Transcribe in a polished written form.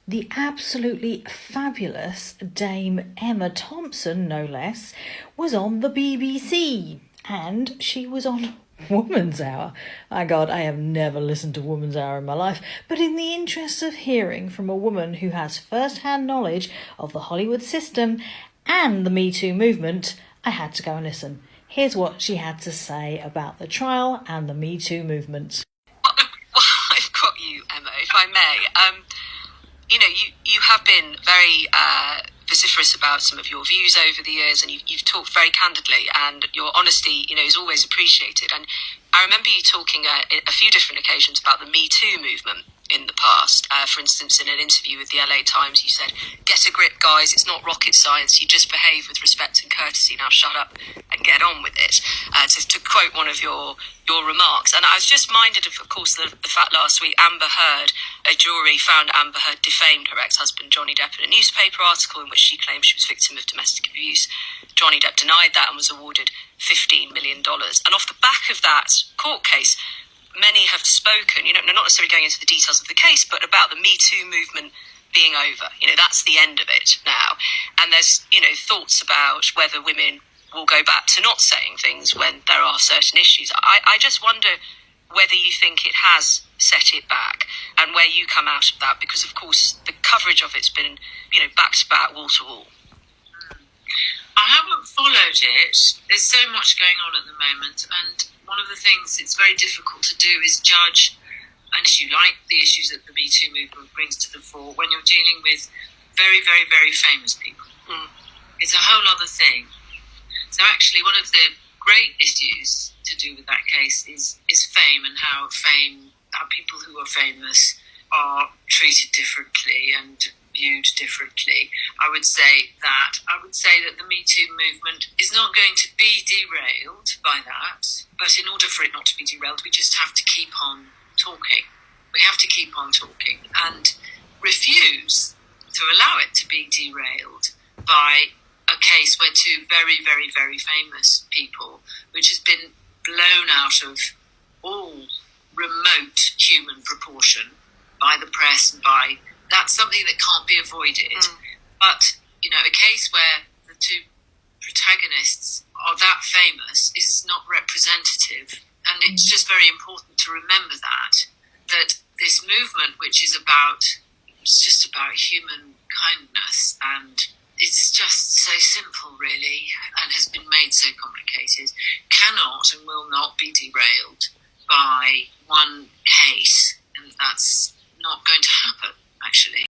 The absolutely fabulous Dame Emma Thompson, no less, was on the BBC, and she was on Woman's Hour. My God, I have never listened to Woman's Hour in my life, but in the interest of hearing from a woman who has first-hand knowledge of the Hollywood system and the Me Too movement, I had to go and listen. Here's what she had to say about the trial and the Me Too movement. Well, I've got you, Emma, if I may. You have been very vociferous about some of your views over the years, and you've talked very candidly, and your honesty, is always appreciated. And I remember you talking a few different occasions about the Me Too movement in the past. For instance, in an interview with the LA Times, you said, "Get a grip, guys. It's not rocket science. You just behave with respect and courtesy. Now shut up and get on with it." To quote one of your remarks. And I was just minded of course, the fact last week Amber Heard, a jury found Amber Heard defamed her ex-husband Johnny Depp in a newspaper article in which she claimed she was victim of domestic abuse. Johnny Depp denied that and was awarded $15 million. And off the back of that court case, many have spoken, not necessarily going into the details of the case, but about the Me Too movement being over. That's the end of it now. And there's, thoughts about whether women will go back to not saying things when there are certain issues. I just wonder whether you think it has set it back and where you come out of that, because, of course, the coverage of it's been, back-to-back, wall-to-wall. I haven't followed it. There's so much going on at the moment, and one of the things it's very difficult to do is judge an issue like the issues that the Me Too movement brings to the fore when you're dealing with very, very, very famous people. It's a whole other thing. So actually, one of the great issues to do with that case is fame, and how people who are famous are treated differently and viewed differently. I would say that the Me Too movement is not going to be derailed by that, but in order for it not to be derailed, we just have to keep on talking. We have to keep on talking and refuse to allow it to be derailed by a case where two very, very, very famous people, which has been blown out of all remote human proportion by the press and that's something that can't be avoided. But, a case where the two protagonists are that famous is not representative. And it's just very important to remember that this movement, which is just about human kindness, and it's just so simple, really, and has been made so complicated, cannot and will not be derailed by one case. And that's not going to happen, actually.